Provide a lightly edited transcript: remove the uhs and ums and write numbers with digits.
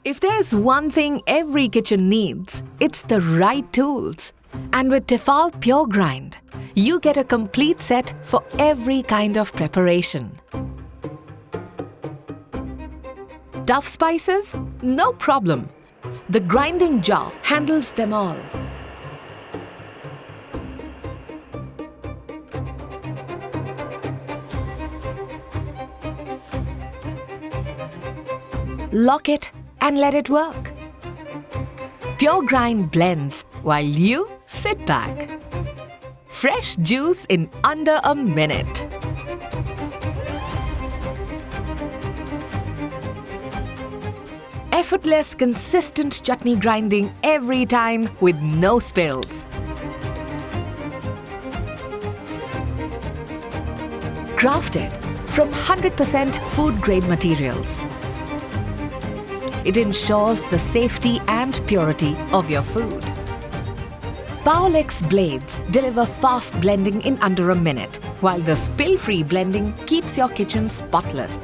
If there's one thing every kitchen needs, it's the right tools. And with Tefal Puregrind, you get a complete set for every kind of preparation. Tough spices? No problem. The grinding jar handles them all. Lock it and let it work. Puregrind blends while you sit back. Fresh juice in under a minute. Effortless, consistent chutney grinding every time with no spills. Crafted from 100% food-grade materials. It ensures the safety and purity of your food. Powelix blades deliver fast blending in under a minute, while the spill-free blending keeps your kitchen spotless.